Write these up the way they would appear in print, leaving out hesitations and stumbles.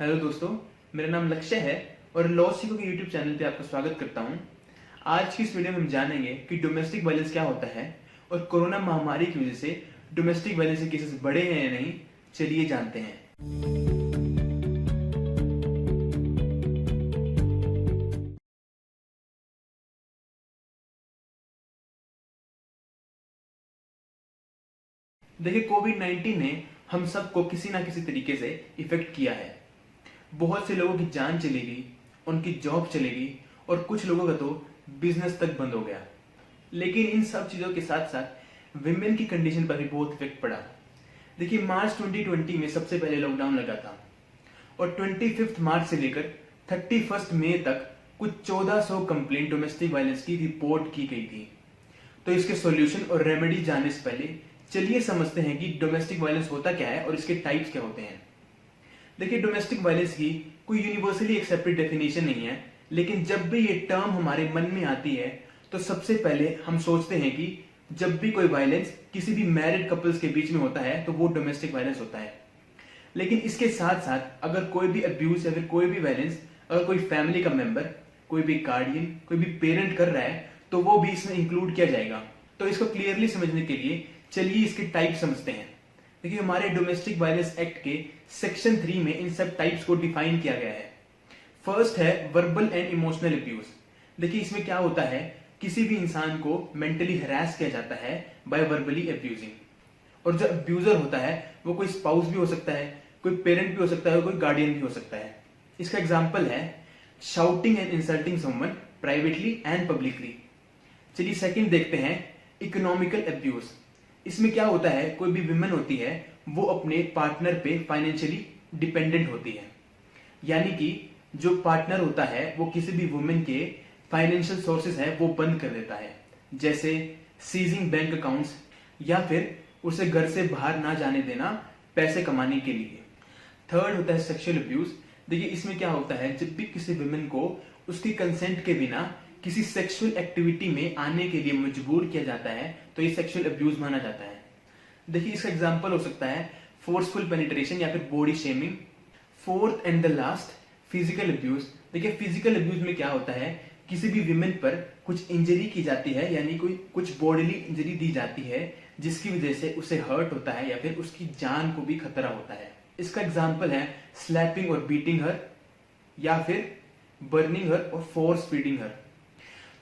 Hello दोस्तों, मेरा नाम लक्ष्य है और लॉ सीखो के यूट्यूब चैनल पे आपका स्वागत करता हूं। आज की इस वीडियो में हम जानेंगे कि डोमेस्टिक वायलेंस क्या होता है और कोरोना महामारी की वजह से डोमेस्टिक वायलेंस के केसेस बढ़े हैं या नहीं। चलिए जानते हैं। देखिए, कोविड-19 ने हम सबको किसी ना किसी तरीके से इफेक्ट किया है। बहुत से लोगों की जान चली गई, उनकी जॉब चली गई और कुछ लोगों का तो बिजनेस तक बंद हो गया। लेकिन इन सब चीजों के साथ साथ विमेन की कंडीशन पर भी बहुत इफेक्ट पड़ा। देखिए, मार्च 2020 में सबसे पहले लॉकडाउन लगा था और 25 मार्च से लेकर 31 मई तक कुछ 1400 कंप्लेंट डोमेस्टिक वायलेंस की रिपोर्ट की गई थी। तो इसके सॉल्यूशन और रेमेडी जानने से पहले चलिए समझते हैं कि डोमेस्टिक वायलेंस होता क्या है और इसके टाइप्स क्या होते हैं। देखिए, डोमेस्टिक वायलेंस की कोई यूनिवर्सली एक्सेप्टेड डेफिनेशन नहीं है, लेकिन जब भी ये टर्म हमारे मन में आती है तो सबसे पहले हम सोचते हैं कि जब भी कोई वायलेंस किसी भी मैरिड कपल्स के बीच में होता है तो वो डोमेस्टिक वायलेंस होता है। लेकिन इसके साथ साथ अगर कोई भी अब्यूज या फिर कोई भी वायलेंस अगर कोई फैमिली का मेंबर, कोई भी गार्डियन, कोई भी पेरेंट कर रहा है तो वो भी इसमें इंक्लूड किया जाएगा। तो इसको क्लियरली समझने के लिए चलिए इसके टाइप समझते हैं। देखिए, हमारे डोमेस्टिक वायलेंस एक्ट के सेक्शन 3 में इन सब टाइप्स को डिफाइन किया गया है। फर्स्ट है वर्बल एंड इमोशनल अब्यूज। देखिए, इसमें क्या होता है, किसी भी इंसान को मेंटली हरास किया जाता है बाय वर्बली अब्यूजिंग। और जो अब्यूजर होता है वो कोई स्पाउस भी हो सकता है, कोई पेरेंट भी हो सकता है, कोई गार्डियन भी हो सकता है। इसका एग्जाम्पल है shouting and insulting someone privately and publicly. चलिए सेकंड देखते हैं, इकोनॉमिकल अब्यूज। इसमें क्या होता है, कोई भी विमेन होती है वो अपने पार्टनर पे फाइनेंशियली डिपेंडेंट होती है, यानी कि जो पार्टनर होता है वो किसी भी वुमेन के फाइनेंशियल सोर्सेज है वो बंद कर देता है, जैसे सीजिंग बैंक अकाउंट्स या फिर उसे घर से बाहर ना जाने देना पैसे कमाने के लिए। थर्ड होता है सेक्सुअल अब्यूज। देखिए, इसमें क्या होता है, जब भी किसी विमेन को उसकी कंसेंट के बिना किसी सेक्सुअल एक्टिविटी में आने के लिए मजबूर किया जाता है तो ये सेक्सुअल अब्यूज माना जाता है। देखिए, इसका एग्जांपल हो सकता है फोर्सफुल पेनिट्रेशन या फिर body shaming. Fourth and the last, physical abuse. देखिए, फिजिकल अब्यूज में क्या होता है, किसी भी विमेन पर कुछ इंजरी की जाती है, यानी कोई कुछ बॉडीली इंजरी दी जाती है जिसकी वजह से उसे हर्ट होता है या फिर उसकी जान को भी खतरा होता है। इसका एग्जाम्पल है स्लैपिंग और बीटिंग हर या फिर बर्निंग हर और फोर्स फीडिंग हर।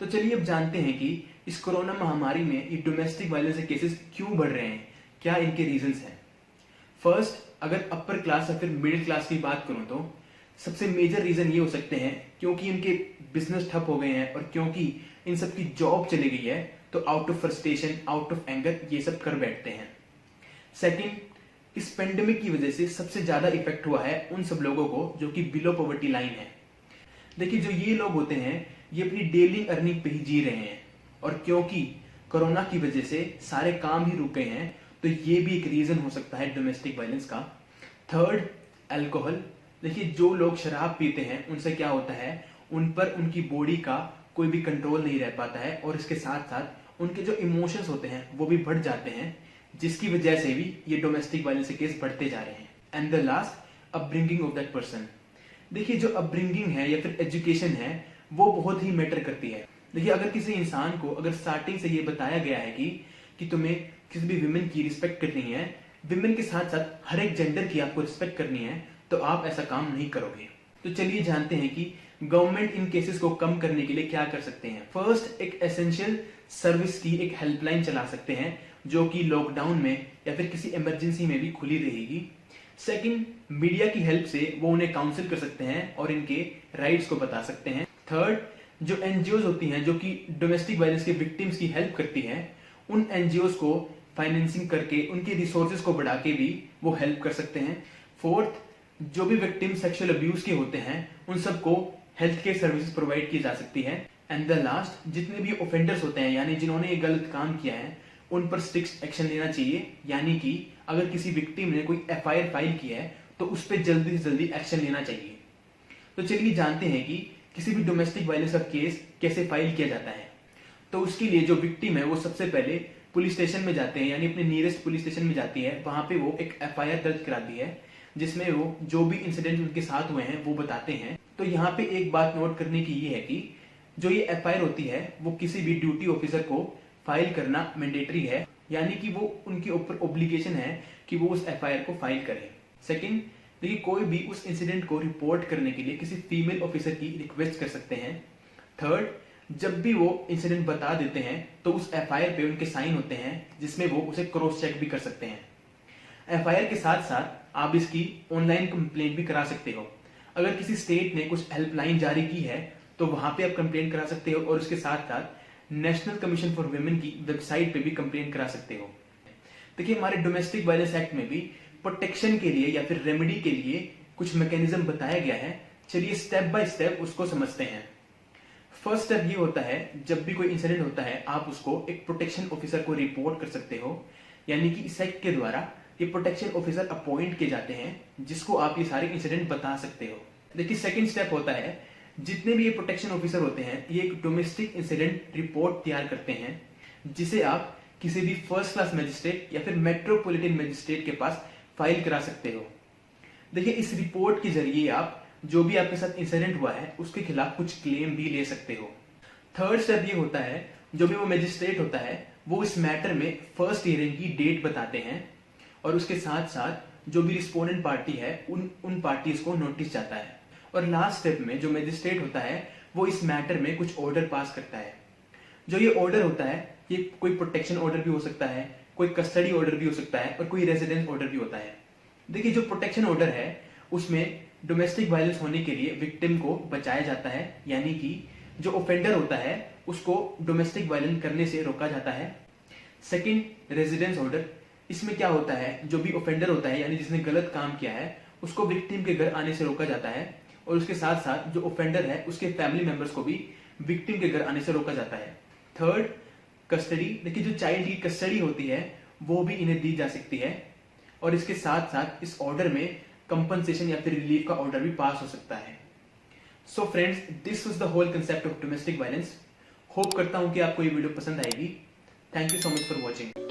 तो चलिए अब जानते हैं कि इस कोरोना महामारी में ये डोमेस्टिक वायलेंस के केसेस क्यों बढ़ रहे हैं, क्या इनके रीजंस हैं। फर्स्ट, अगर अपर क्लास या फिर मिडिल क्लास की बात करूं तो सबसे मेजर रीजन ये हो सकते हैं क्योंकि इनके बिजनेस ठप हो गए हैं और क्योंकि इन सब की जॉब चली गई है तो out of frustration, out of anger ये सब कर बैठते हैं। सेकंड, इस पेंडेमिक की वजह से सबसे ज्यादा इफेक्ट हुआ है उन सब लोगों को जो कि बिलो पॉवर्टी लाइन है। देखिए, जो ये लोग होते हैं ये अपनी डेली अर्निंग पे ही जी रहे हैं और क्योंकि कोरोना की वजह से सारे काम ही रुक गए हैं तो ये भी एक रीजन हो सकता है डोमेस्टिक वायलेंस का। Third, alcohol. देखिए, जो लोग शराब पीते हैं उनसे क्या होता है, उन पर उनकी बॉडी का कोई भी कंट्रोल नहीं रह पाता है और इसके साथ साथ उनके जो इमोशंस होते हैं वो भी बढ़ जाते हैं, जिसकी वजह से भी ये डोमेस्टिक वायलेंस के केस बढ़ते जा रहे हैं। And the last, upbringing of that person. देखिए, जो अपब्रिंगिंग है या फिर एजुकेशन है वो बहुत ही मैटर करती है। देखिए, अगर किसी इंसान को अगर स्टार्टिंग से ये बताया गया है कि तुम्हें किसी भी विमेन की रिस्पेक्ट करनी है, विमेन के साथ साथ हर एक जेंडर की आपको रिस्पेक्ट करनी है, तो आप ऐसा काम नहीं करोगे। तो चलिए जानते हैं कि गवर्नमेंट इन केसेस को कम करने के लिए क्या कर सकते हैं। फर्स्ट, एक एसेंशियल सर्विस की एक हेल्पलाइन चला सकते हैं जो कि लॉकडाउन में या फिर किसी इमरजेंसी में भी खुली रहेगी। सेकंड, मीडिया की हेल्प से वो उन्हें काउंसिल कर सकते हैं और इनके राइट्स को बता सकते हैं। थर्ड, जो एनजीओज होती हैं जो कि डोमेस्टिक वायलेंस के विक्टिम्स की हेल्प करती हैं, उन एनजीओज को फाइनेंसिंग करके उनके रिसोर्सेज को बढ़ा के भी वो हेल्प कर सकते हैं। फोर्थ, जो भी विक्टिम सेक्सुअल अब्यूज के होते हैं उन सबको हेल्थ केयर सर्विसेज प्रोवाइड की जा सकती है। एंड द लास्ट, जितने भी ऑफेंडर्स होते हैं यानी जिन्होंने ये गलत काम किया है उन पर स्ट्रिक्ट एक्शन लेना चाहिए, यानी कि अगर किसी विक्टिम ने कोई एफआईआर फाइल किया है तो उस पर जल्दी से जल्दी एक्शन लेना चाहिए। तो चलिए जानते हैं कि किसी भी डोमेस्टिक वायलेंस का केस कैसे फाइल किया जाता है। तो उसके लिए जो विक्टिम है वो सबसे पहले पुलिस स्टेशन में जाते हैं, यानी अपने नियरेस्ट पुलिस स्टेशन में जाती है, वहां पे वो एक एफआईआर दर्ज कराती है जिसमें वो जो भी इंसिडेंट उनके साथ हुए हैं वो बताते हैं। तो यहाँ पे एक बात नोट करने की ये है कि जो ये एफआईआर होती है वो किसी भी ड्यूटी ऑफिसर को फाइल करना मैंडेटरी है, यानी कि वो उनके ऊपर ऑब्लिगेशन है कि वो उस एफआईआर को फाइल करें। सेकंड, देखिए कोई भी उस इंसिडेंट को रिपोर्ट करने के लिए किसी फीमेल ऑफिसर की रिक्वेस्ट कर सकते हैं। थर्ड, जब भी वो इंसिडेंट बता देते हैं तो उस एफआईआर पे उनके साइन होते हैं जिसमें वो उसे क्रॉस चेक भी कर सकते हैं। एफआईआर के साथ साथ आप इसकी ऑनलाइन कंप्लेंट भी करा सकते हो। अगर किसी स्टेट ने कुछ हेल्पलाइन जारी की है तो वहां पे आप कंप्लेंट करा सकते हो, और उसके साथ साथ नेशनल कमीशन फॉर वुमेन की वेबसाइट पे भी कंप्लेंट करा सकते हो। देखिए हमारे डोमेस्टिक वायलेंस एक्ट में भी प्रोटेक्शन के लिए या फिर रेमेडी के लिए कुछ मैकेनिज्म बताया गया है। चलिए स्टेप बाय स्टेप उसको समझते हैं। फर्स्ट स्टेप ये होता है, जब भी कोई इंसिडेंट होता है आप उसको एक प्रोटेक्शन ऑफिसर को रिपोर्ट कर सकते हो, यानी कि इस एक्ट के द्वारा ये प्रोटेक्शन ऑफिसर अपॉइंट किए जाते हैं जिसको आप ये सारे इंसिडेंट बता सकते हो। देखिए सेकंड स्टेप होता है, जितने भी ये प्रोटेक्शन ऑफिसर होते हैं ये एक डोमेस्टिक इंसिडेंट रिपोर्ट तैयार करते हैं जिसे आप किसी भी फर्स्ट क्लास मजिस्ट्रेट या फिर मेट्रोपॉलिटन मजिस्ट्रेट के पास फाइल करा सकते हो। देखिए इस रिपोर्ट के जरिए आप जो भी आपके साथ इंसिडेंट हुआ है उसके खिलाफ कुछ क्लेम भी ले सकते हो। थर्ड स्टेप ये होता है, जो भी वो मजिस्ट्रेट होता है वो इस मैटर में फर्स्ट हियरिंग की डेट बताते हैं, और उसके साथ साथ जो भी रिस्पोंडेंट पार्टी है उन पार्टीज को नोटिस जाता है। और लास्ट स्टेप में जो मजिस्ट्रेट होता है वो इस मैटर में कुछ ऑर्डर पास करता है। जो ये ऑर्डर होता है ये कोई प्रोटेक्शन ऑर्डर भी हो सकता है, कोई कस्टडी ऑर्डर भी हो सकता है, और कोई रेजिडेंस ऑर्डर भी होता है। देखिए जो प्रोटेक्शन ऑर्डर है उसमें डोमेस्टिक वायलेंस होने के लिए विक्टिम को बचाया जाता है, यानी कि जो ऑफेंडर होता है उसको डोमेस्टिक वायलेंस करने से रोका जाता है। सेकंड, रेजिडेंस ऑर्डर, इसमें क्या होता है, जो भी ऑफेंडर होता है यानी जिसने गलत काम किया है उसको विक्टिम के घर आने से रोका जाता है, और उसके साथ साथ जो ऑफेंडर है उसके फैमिली मेंबर्स को भी विक्टिम के घर आने से रोका जाता है। थर्ड, कस्टडी, देखिए जो चाइल्ड की कस्टडी होती है वो भी इन्हें दी जा सकती है, और इसके साथ साथ इस ऑर्डर में कंपनसेशन या फिर रिलीफ का ऑर्डर भी पास हो सकता है। So friends, this was the whole concept of domestic violence. Hope करता हूं कि आपको ये वीडियो पसंद आएगी। Thank you so much for watching.